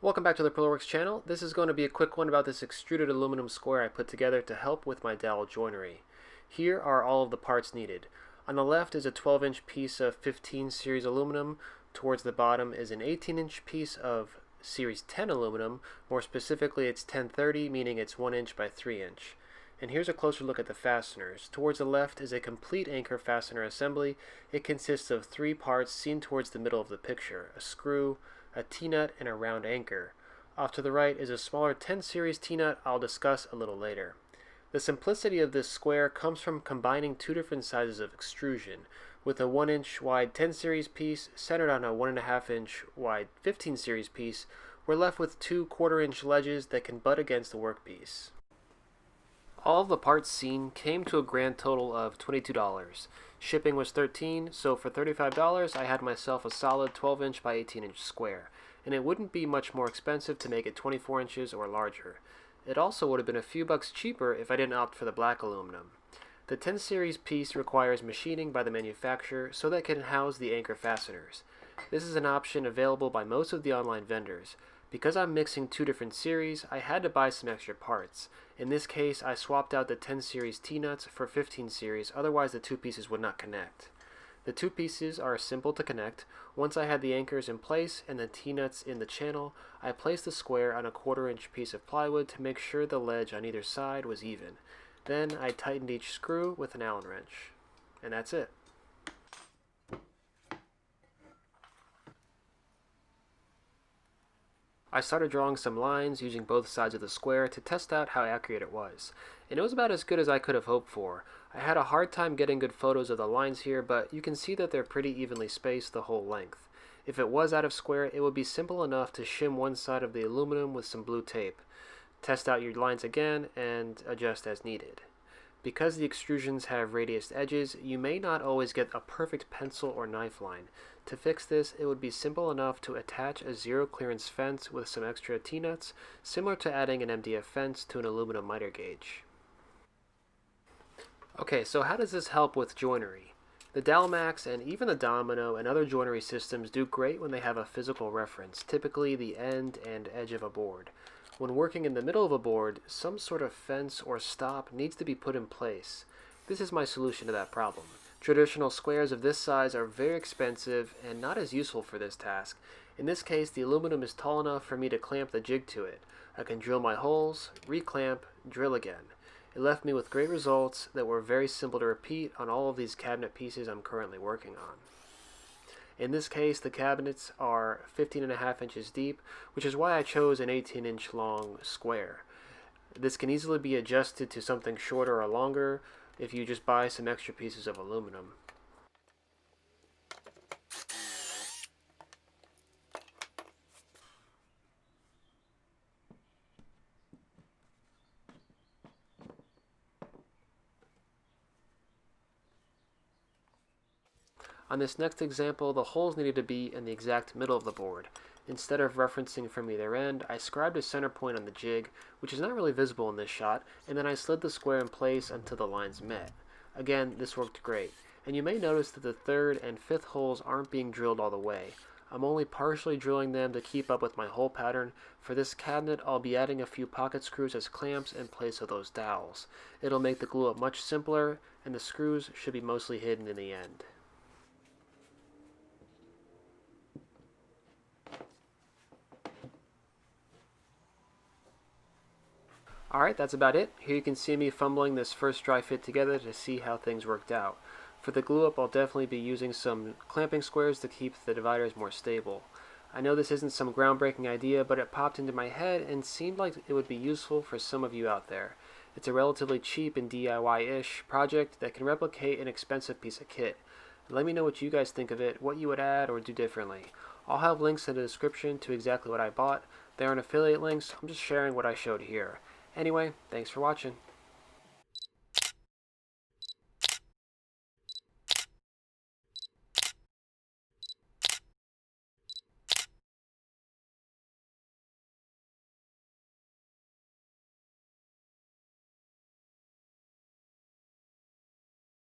Welcome back to the parillaworks channel. This is going to be a quick one about this extruded aluminum square I put together to help with my dowel joinery. Here are all of the parts needed. On the left is a 12-inch piece of 15 series aluminum. Towards the bottom is an 18-inch piece of series 10 aluminum. More specifically, it's 1030, meaning it's 1 inch by 3 inch. And here's a closer look at the fasteners. Towards the left is a complete anchor fastener assembly. It consists of 3 parts seen towards the middle of the picture: a screw, a T-nut, and a round anchor. Off to the right is a smaller 10 series T-nut I'll discuss a little later. The simplicity of this square comes from combining 2 different sizes of extrusion. With a 1 inch wide 10 series piece centered on a 1.5 inch wide 15 series piece, we're left with 2 1/4 inch ledges that can butt against the workpiece. All of the parts seen came to a grand total of $22. Shipping was $13, so for $35 I had myself a solid 12-inch by 18-inch square, and it wouldn't be much more expensive to make it 24 inches or larger. It also would have been a few bucks cheaper if I didn't opt for the black aluminum. The 10 series piece requires machining by the manufacturer so that it can house the anchor fasteners. This is an option available by most of the online vendors. Because I'm mixing 2 different series, I had to buy some extra parts. In this case, I swapped out the 10 series T-nuts for 15 series, otherwise the 2 pieces would not connect. The 2 pieces are simple to connect. Once I had the anchors in place and the T-nuts in the channel, I placed the square on a 1/4 inch piece of plywood to make sure the ledge on either side was even. Then I tightened each screw with an Allen wrench. And that's it. I started drawing some lines using both sides of the square to test out how accurate it was, and it was about as good as I could have hoped for. I had a hard time getting good photos of the lines here, but you can see that they're pretty evenly spaced the whole length. If it was out of square, it would be simple enough to shim one side of the aluminum with some blue tape. Test out your lines again and adjust as needed. Because the extrusions have radiused edges, you may not always get a perfect pencil or knife line. To fix this, it would be simple enough to attach a zero clearance fence with some extra T-nuts, similar to adding an MDF fence to an aluminum miter gauge. Okay, so how does this help with joinery? The Dalmax and even the Domino and other joinery systems do great when they have a physical reference, typically the end and edge of a board. When working in the middle of a board, some sort of fence or stop needs to be put in place. This is my solution to that problem. Traditional squares of this size are very expensive and not as useful for this task. In this case, the aluminum is tall enough for me to clamp the jig to it. I can drill my holes, reclamp, drill again. It left me with great results that were very simple to repeat on all of these cabinet pieces I'm currently working on. In this case, the cabinets are 15.5 inches deep, which is why I chose an 18-inch long square. This can easily be adjusted to something shorter or longer if you just buy some extra pieces of aluminum. On this next example, the holes needed to be in the exact middle of the board. Instead of referencing from either end, I scribed a center point on the jig, which is not really visible in this shot, and then I slid the square in place until the lines met. Again, this worked great, and you may notice that the 3rd and 5th holes aren't being drilled all the way. I'm only partially drilling them to keep up with my hole pattern. For this cabinet, I'll be adding a few pocket screws as clamps in place of those dowels. It'll make the glue up much simpler, and the screws should be mostly hidden in the end. Alright, that's about it. Here you can see me fumbling this first dry fit together to see how things worked out. For the glue up, I'll definitely be using some clamping squares to keep the dividers more stable. I know this isn't some groundbreaking idea, but it popped into my head and seemed like it would be useful for some of you out there. It's a relatively cheap and DIY-ish project that can replicate an expensive piece of kit. Let me know what you guys think of it, what you would add or do differently. I'll have links in the description to exactly what I bought. They aren't affiliate links, I'm just sharing what I showed here. Anyway, thanks for watching.